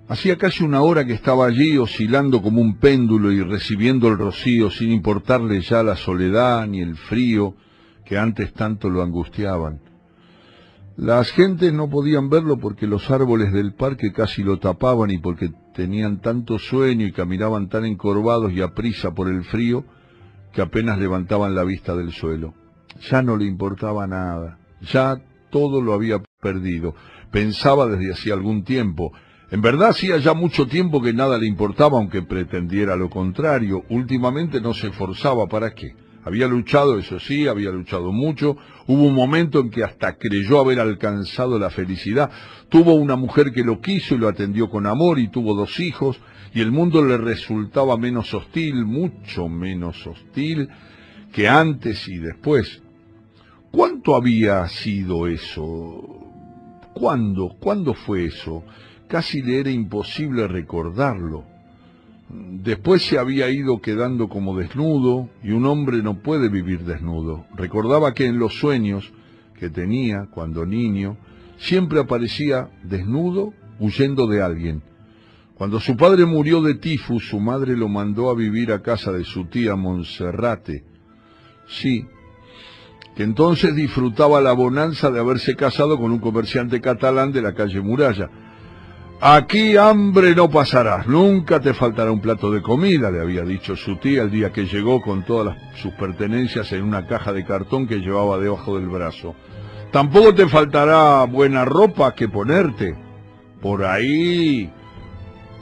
Hacía casi una hora que estaba allí oscilando como un péndulo y recibiendo el rocío sin importarle ya la soledad ni el frío que antes tanto lo angustiaban. Las gentes no podían verlo porque los árboles del parque casi lo tapaban y porque tenían tanto sueño y caminaban tan encorvados y aprisa por el frío que apenas levantaban la vista del suelo. Ya no le importaba nada, ya todo lo había perdido. Pensaba desde hacía algún tiempo. En verdad hacía ya mucho tiempo que nada le importaba, aunque pretendiera lo contrario. Últimamente no se esforzaba. ¿Para qué? Había luchado, eso sí, había luchado mucho. Hubo un momento en que hasta creyó haber alcanzado la felicidad. Tuvo una mujer que lo quiso y lo atendió con amor, y tuvo 2 hijos, y el mundo le resultaba menos hostil, mucho menos hostil que antes y después. ¿Cuánto había sido eso? ¿Cuándo fue eso? Casi le era imposible recordarlo. Después se había ido quedando como desnudo, y un hombre no puede vivir desnudo. Recordaba que en los sueños que tenía cuando niño, siempre aparecía desnudo huyendo de alguien. Cuando su padre murió de tifus, su madre lo mandó a vivir a casa de su tía Monserrate. Sí, que entonces disfrutaba la bonanza de haberse casado con un comerciante catalán de la calle Muralla. Aquí hambre no pasarás, nunca te faltará un plato de comida, le había dicho su tía el día que llegó con todas sus pertenencias en una caja de cartón que llevaba debajo del brazo. Tampoco te faltará buena ropa que ponerte. Por ahí,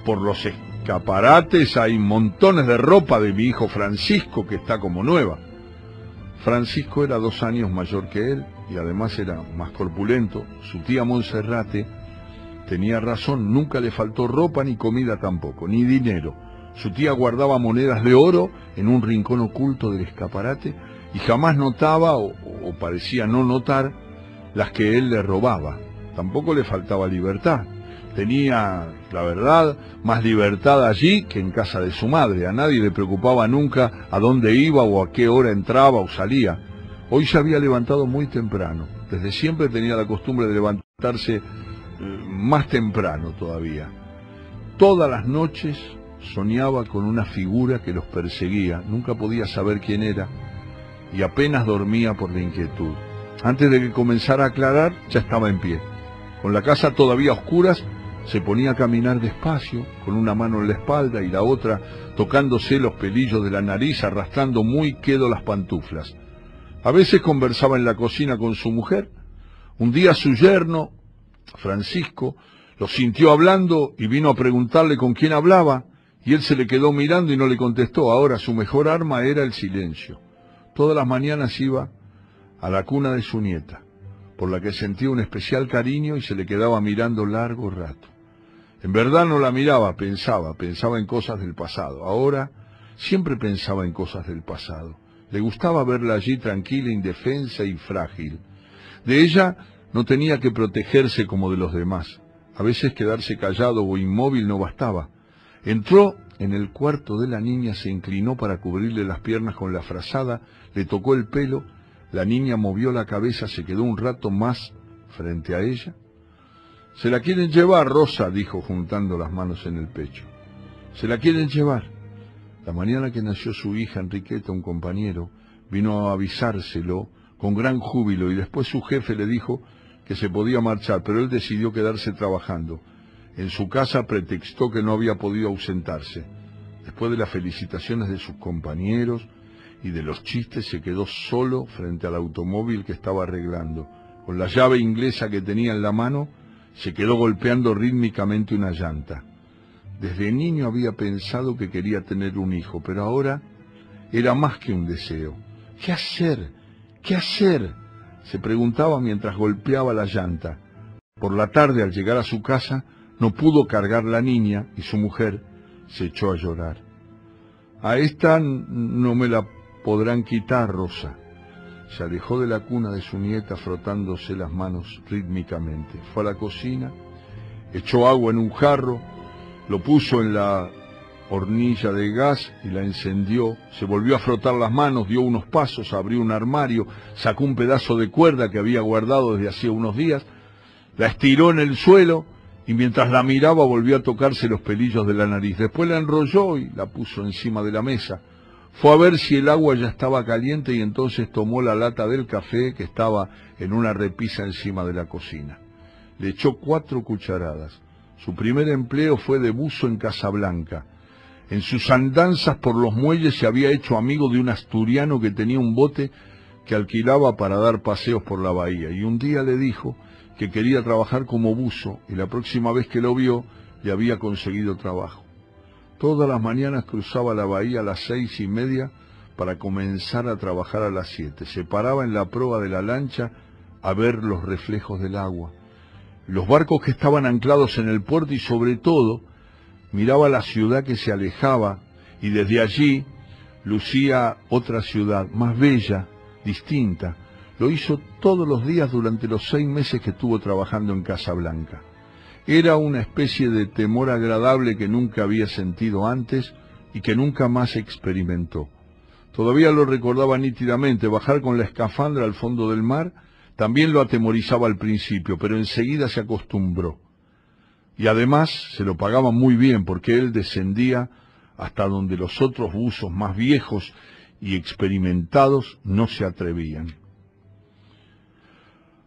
por los escaparates, hay montones de ropa de mi hijo Francisco que está como nueva. Francisco era 2 años mayor que él y además era más corpulento. Su tía Monserrate tenía razón, nunca le faltó ropa ni comida tampoco, ni dinero. Su tía guardaba monedas de oro en un rincón oculto del escaparate y jamás notaba, o parecía no notar, las que él le robaba. Tampoco le faltaba libertad. Tenía, la verdad, más libertad allí que en casa de su madre. A nadie le preocupaba nunca a dónde iba o a qué hora entraba o salía. Hoy se había levantado muy temprano. Desde siempre tenía la costumbre de levantarse más temprano todavía. Todas las noches soñaba con una figura que los perseguía. Nunca podía saber quién era y apenas dormía por la inquietud. Antes de que comenzara a aclarar, ya estaba en pie. Con la casa todavía a oscuras, se ponía a caminar despacio, con una mano en la espalda y la otra tocándose los pelillos de la nariz, arrastrando muy quedo las pantuflas. A veces conversaba en la cocina con su mujer. Un día su yerno, Francisco, lo sintió hablando y vino a preguntarle con quién hablaba, y él se le quedó mirando y no le contestó. Ahora su mejor arma era el silencio. Todas las mañanas iba a la cuna de su nieta, por la que sentía un especial cariño, y se le quedaba mirando largo rato. En verdad no la miraba, pensaba en cosas del pasado. Ahora siempre pensaba en cosas del pasado. Le gustaba verla allí tranquila, indefensa y frágil. De ella no tenía que protegerse como de los demás. A veces quedarse callado o inmóvil no bastaba. Entró en el cuarto de la niña, se inclinó para cubrirle las piernas con la frazada, le tocó el pelo. La niña movió la cabeza, se quedó un rato más frente a ella. «Se la quieren llevar, Rosa», dijo juntando las manos en el pecho. «Se la quieren llevar». La mañana que nació su hija Enriqueta, un compañero vino a avisárselo con gran júbilo, y después su jefe le dijo que se podía marchar, pero él decidió quedarse trabajando. En su casa pretextó que no había podido ausentarse. Después de las felicitaciones de sus compañeros y de los chistes, se quedó solo frente al automóvil que estaba arreglando. Con la llave inglesa que tenía en la mano, se quedó golpeando rítmicamente una llanta. Desde niño había pensado que quería tener un hijo, pero ahora era más que un deseo. ¿Qué hacer? ¿Qué hacer?, se preguntaba mientras golpeaba la llanta. Por la tarde, al llegar a su casa, no pudo cargar la niña y su mujer se echó a llorar. «A esta no me la podrán quitar, Rosa». Se alejó de la cuna de su nieta frotándose las manos rítmicamente. Fue a la cocina, echó agua en un jarro, lo puso en la hornilla de gas y la encendió. Se volvió a frotar las manos, dio unos pasos, abrió un armario, sacó un pedazo de cuerda que había guardado desde hacía unos días, la estiró en el suelo y mientras la miraba volvió a tocarse los pelillos de la nariz. Después la enrolló y la puso encima de la mesa. Fue a ver si el agua ya estaba caliente y entonces tomó la lata del café que estaba en una repisa encima de la cocina. Le echó 4 cucharadas. Su primer empleo fue de buzo en Casablanca. En sus andanzas por los muelles se había hecho amigo de un asturiano que tenía un bote que alquilaba para dar paseos por la bahía, y un día le dijo que quería trabajar como buzo, y la próxima vez que lo vio le había conseguido trabajo. Todas las mañanas cruzaba la bahía a las 6:30 para comenzar a trabajar a las 7. Se paraba en la proa de la lancha a ver los reflejos del agua, los barcos que estaban anclados en el puerto, y sobre todo miraba la ciudad que se alejaba, y desde allí lucía otra ciudad, más bella, distinta. Lo hizo todos los días durante los 6 meses que estuvo trabajando en Casablanca. Era una especie de temor agradable que nunca había sentido antes y que nunca más experimentó. Todavía lo recordaba nítidamente. Bajar con la escafandra al fondo del mar también lo atemorizaba al principio, pero enseguida se acostumbró. Y además se lo pagaban muy bien, porque él descendía hasta donde los otros buzos más viejos y experimentados no se atrevían.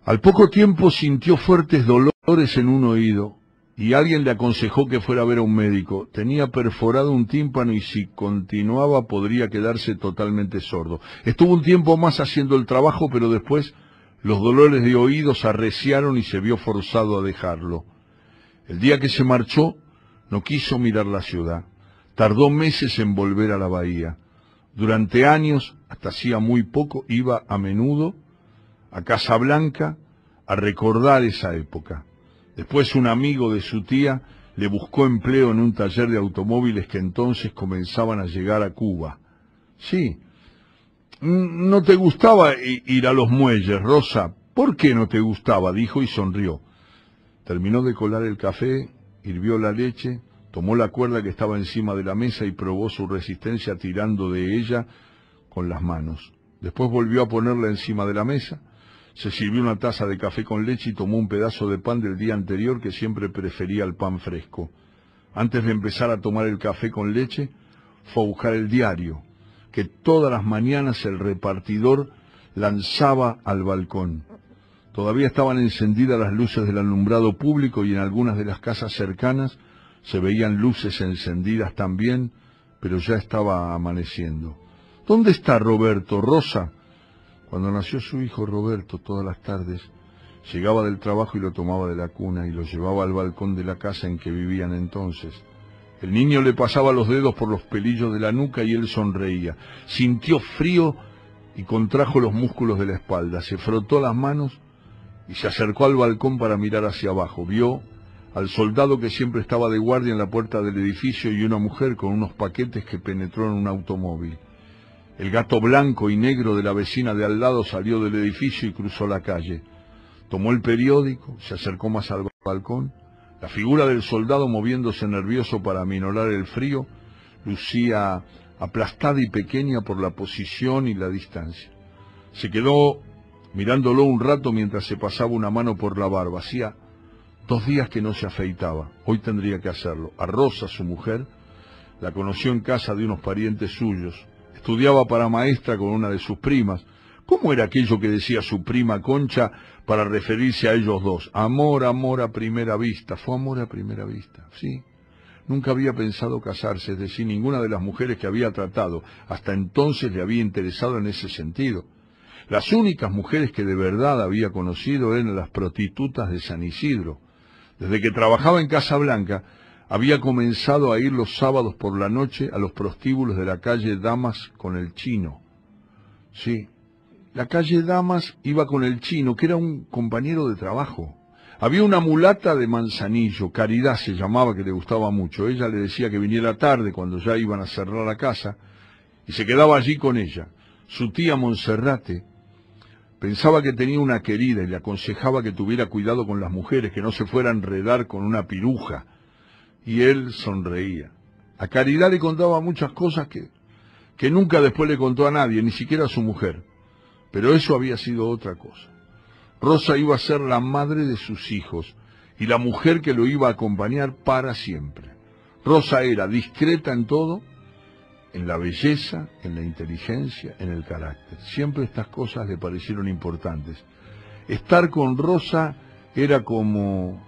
Al poco tiempo sintió fuertes dolores en un oído y alguien le aconsejó que fuera a ver a un médico. Tenía perforado un tímpano y si continuaba podría quedarse totalmente sordo. Estuvo un tiempo más haciendo el trabajo, pero después los dolores de oídos arreciaron y se vio forzado a dejarlo. El día que se marchó no quiso mirar la ciudad. Tardó meses en volver a la bahía. Durante años, hasta hacía muy poco, iba a menudo a Casablanca a recordar esa época. Después un amigo de su tía le buscó empleo en un taller de automóviles que entonces comenzaban a llegar a Cuba. Sí. ¿No te gustaba ir a los muelles, Rosa? ¿Por qué no te gustaba?, dijo y sonrió. Terminó de colar el café, hirvió la leche, tomó la cuerda que estaba encima de la mesa y probó su resistencia tirando de ella con las manos. Después volvió a ponerla encima de la mesa, se sirvió una taza de café con leche y tomó un pedazo de pan del día anterior, que siempre prefería al pan fresco. Antes de empezar a tomar el café con leche, fue a buscar el diario, que todas las mañanas el repartidor lanzaba al balcón. Todavía estaban encendidas las luces del alumbrado público y en algunas de las casas cercanas se veían luces encendidas también, pero ya estaba amaneciendo. ¿Dónde está Roberto, Rosa? Cuando nació su hijo Roberto, todas las tardes llegaba del trabajo y lo tomaba de la cuna y lo llevaba al balcón de la casa en que vivían entonces. El niño le pasaba los dedos por los pelillos de la nuca y él sonreía. Sintió frío y contrajo los músculos de la espalda. Se frotó las manos y se acercó al balcón para mirar hacia abajo. Vio al soldado que siempre estaba de guardia en la puerta del edificio y una mujer con unos paquetes que penetró en un automóvil. El gato blanco y negro de la vecina de al lado salió del edificio y cruzó la calle. Tomó el periódico, se acercó más al balcón. La figura del soldado, moviéndose nervioso para aminorar el frío, lucía aplastada y pequeña por la posición y la distancia. Se quedó mirándolo un rato mientras se pasaba una mano por la barba. Hacía 2 días que no se afeitaba. Hoy tendría que hacerlo. A Rosa, su mujer, la conoció en casa de unos parientes suyos. Estudiaba para maestra con una de sus primas. ¿Cómo era aquello que decía su prima Concha para referirse a ellos dos? Amor, amor a primera vista. Fue amor a primera vista, sí. Nunca había pensado casarse, es decir, ninguna de las mujeres que había tratado hasta entonces le había interesado en ese sentido. Las únicas mujeres que de verdad había conocido eran las prostitutas de San Isidro. Desde que trabajaba en Casablanca, había comenzado a ir los sábados por la noche a los prostíbulos de la calle Damas con el Chino. Sí, la calle Damas iba con el Chino, que era un compañero de trabajo. Había una mulata de Manzanillo, Caridad se llamaba, que le gustaba mucho. Ella le decía que viniera tarde cuando ya iban a cerrar la casa, y se quedaba allí con ella. Su tía Monserrate pensaba que tenía una querida y le aconsejaba que tuviera cuidado con las mujeres, que no se fuera a enredar con una piruja. Y él sonreía. A Caridad le contaba muchas cosas que nunca después le contó a nadie, ni siquiera a su mujer. Pero eso había sido otra cosa. Rosa iba a ser la madre de sus hijos, y la mujer que lo iba a acompañar para siempre. Rosa era discreta en todo, en la belleza, en la inteligencia, en el carácter. Siempre estas cosas le parecieron importantes. Estar con Rosa era como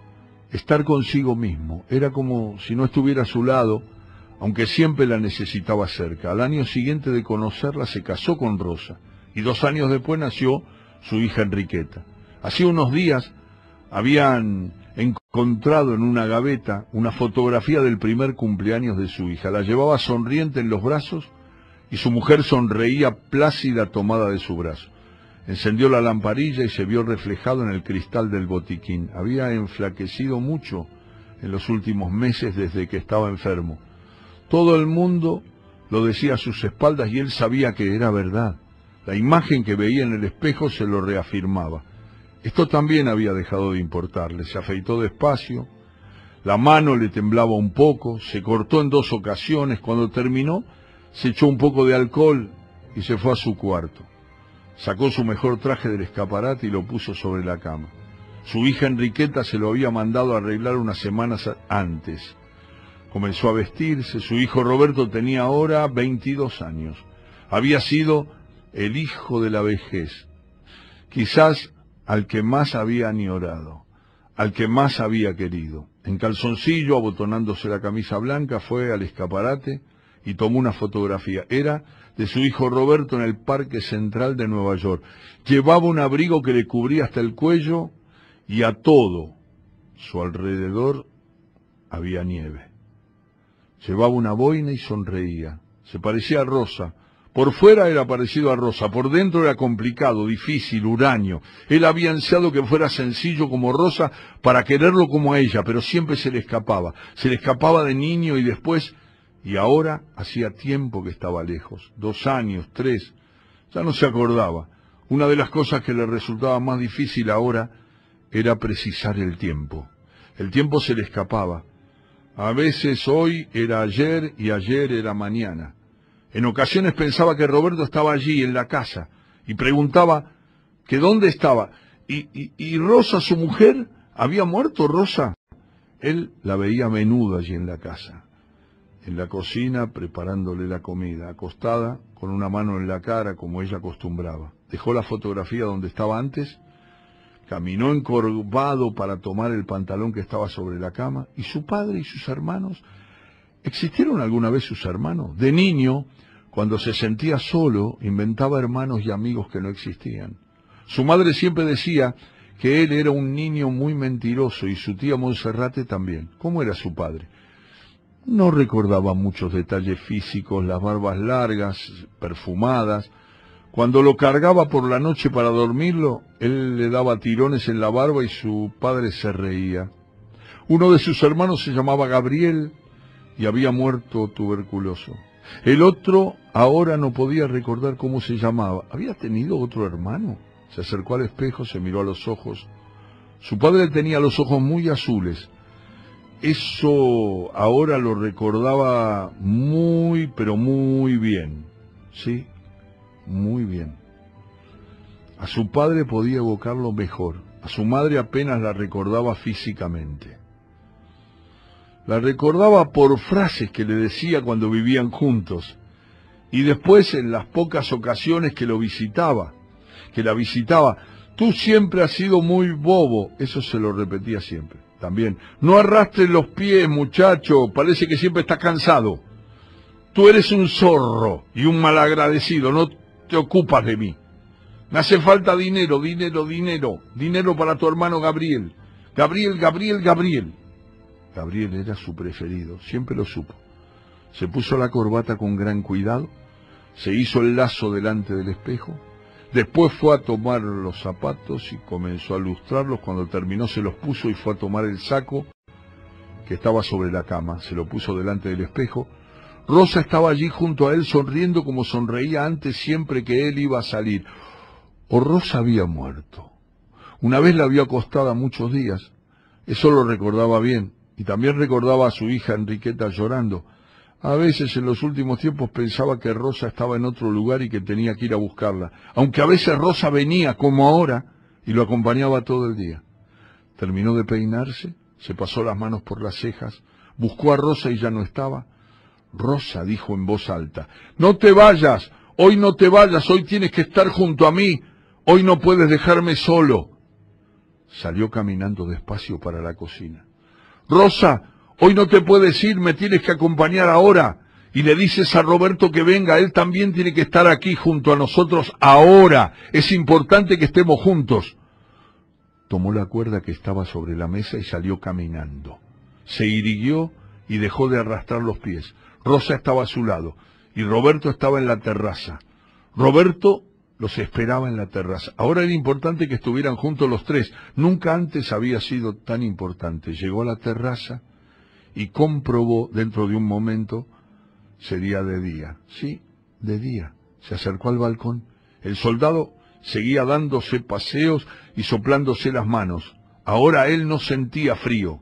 estar consigo mismo, era como si no estuviera a su lado, aunque siempre la necesitaba cerca. Al año siguiente de conocerla se casó con Rosa, y 2 años después nació su hija Enriqueta. Hacía unos días habían encontrado en una gaveta una fotografía del primer cumpleaños de su hija. La llevaba sonriente en los brazos y su mujer sonreía plácida tomada de su brazo. Encendió la lamparilla y se vio reflejado en el cristal del botiquín. Había enflaquecido mucho en los últimos meses desde que estaba enfermo. Todo el mundo lo decía a sus espaldas y él sabía que era verdad. La imagen que veía en el espejo se lo reafirmaba. Esto también había dejado de importarle. Se afeitó despacio, la mano le temblaba un poco, se cortó en 2 ocasiones. Cuando terminó, se echó un poco de alcohol y se fue a su cuarto. Sacó su mejor traje del escaparate y lo puso sobre la cama. Su hija Enriqueta se lo había mandado a arreglar unas semanas antes. Comenzó a vestirse. Su hijo Roberto tenía ahora 22 años. Había sido el hijo de la vejez, quizás al que más había añorado, al que más había querido. En calzoncillo, abotonándose la camisa blanca, fue al escaparate y tomó una fotografía. Era de su hijo Roberto en el Parque Central de Nueva York. Llevaba un abrigo que le cubría hasta el cuello y a todo su alrededor había nieve. Llevaba una boina y sonreía. Se parecía a Rosa. Por fuera era parecido a Rosa, por dentro era complicado, difícil, huraño. Él había ansiado que fuera sencillo como Rosa para quererlo como a ella, pero siempre se le escapaba. Se le escapaba de niño y después, y ahora hacía tiempo que estaba lejos, 2 años, 3, ya no se acordaba. Una de las cosas que le resultaba más difícil ahora era precisar el tiempo. El tiempo se le escapaba. A veces hoy era ayer y ayer era mañana. En ocasiones pensaba que Roberto estaba allí, en la casa, y preguntaba que dónde estaba. ¿Y Rosa, su mujer? ¿Había muerto Rosa? Él la veía a menudo allí en la casa, en la cocina, preparándole la comida, acostada, con una mano en la cara, como ella acostumbraba. Dejó la fotografía donde estaba antes, caminó encorvado para tomar el pantalón que estaba sobre la cama. ¿Y su padre y sus hermanos? ¿Existieron alguna vez sus hermanos? De niño, cuando se sentía solo, inventaba hermanos y amigos que no existían. Su madre siempre decía que él era un niño muy mentiroso y su tía Monserrate también. ¿Cómo era su padre? No recordaba muchos detalles físicos, las barbas largas, perfumadas. Cuando lo cargaba por la noche para dormirlo, él le daba tirones en la barba y su padre se reía. Uno de sus hermanos se llamaba Gabriel y había muerto tuberculoso. El otro ahora no podía recordar cómo se llamaba. ¿Había tenido otro hermano? Se acercó al espejo, se miró a los ojos. Su padre tenía los ojos muy azules. Eso ahora lo recordaba muy, pero muy bien. Sí, muy bien. A su padre podía evocarlo mejor. A su madre apenas la recordaba físicamente. La recordaba por frases que le decía cuando vivían juntos. Y después en las pocas ocasiones que lo visitaba, que la visitaba. Tú siempre has sido muy bobo. Eso se lo repetía siempre. También, no arrastres los pies, muchacho, parece que siempre estás cansado. Tú eres un zorro y un malagradecido, no te ocupas de mí. Me hace falta dinero, dinero, dinero, dinero para tu hermano Gabriel. Gabriel, Gabriel, Gabriel. Gabriel era su preferido, siempre lo supo. Se puso la corbata con gran cuidado, se hizo el lazo delante del espejo, después fue a tomar los zapatos y comenzó a lustrarlos. Cuando terminó se los puso y fue a tomar el saco que estaba sobre la cama, se lo puso delante del espejo. Rosa estaba allí junto a él sonriendo como sonreía antes siempre que él iba a salir. O Rosa había muerto. Una vez la vio acostada muchos días, eso lo recordaba bien, y también recordaba a su hija Enriqueta llorando. A veces en los últimos tiempos pensaba que Rosa estaba en otro lugar y que tenía que ir a buscarla, aunque a veces Rosa venía, como ahora, y lo acompañaba todo el día. Terminó de peinarse, se pasó las manos por las cejas, buscó a Rosa y ya no estaba. Rosa, dijo en voz alta, no te vayas, hoy no te vayas, hoy tienes que estar junto a mí, hoy no puedes dejarme solo. Salió caminando despacio para la cocina. Rosa, hoy no te puedes ir, me tienes que acompañar ahora. Y le dices a Roberto que venga, él también tiene que estar aquí junto a nosotros ahora. Es importante que estemos juntos. Tomó la cuerda que estaba sobre la mesa y salió caminando. Se irguió y dejó de arrastrar los pies. Rosa estaba a su lado y Roberto estaba en la terraza. Roberto los esperaba en la terraza. Ahora era importante que estuvieran juntos los tres. Nunca antes había sido tan importante. Llegó a la terraza y comprobó dentro de un momento, sería de día. Sí, de día. Se acercó al balcón. El soldado seguía dándose paseos y soplándose las manos. Ahora él no sentía frío.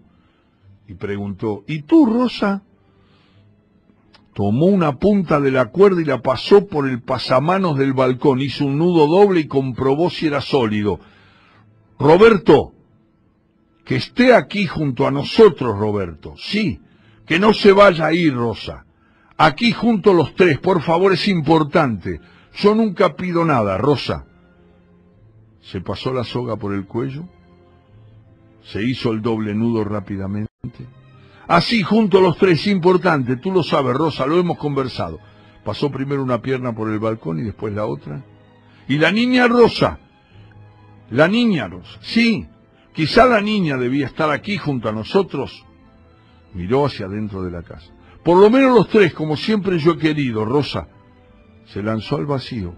Y preguntó, ¿y tú, Rosa? Tomó una punta de la cuerda y la pasó por el pasamanos del balcón, hizo un nudo doble y comprobó si era sólido. Roberto, que esté aquí junto a nosotros, Roberto. Sí, que no se vaya a ir, Rosa. Aquí junto los tres, por favor, es importante. Yo nunca pido nada, Rosa. Se pasó la soga por el cuello, se hizo el doble nudo rápidamente. Así, junto a los tres, importante, tú lo sabes, Rosa, lo hemos conversado. Pasó primero una pierna por el balcón y después la otra. Y la niña Rosa, sí, quizá la niña debía estar aquí junto a nosotros. Miró hacia adentro de la casa. Por lo menos los tres, como siempre yo he querido, Rosa. Se lanzó al vacío.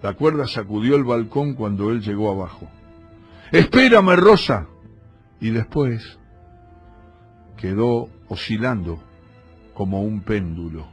La cuerda sacudió el balcón cuando él llegó abajo. Espérame, Rosa. Y después quedó oscilando como un péndulo.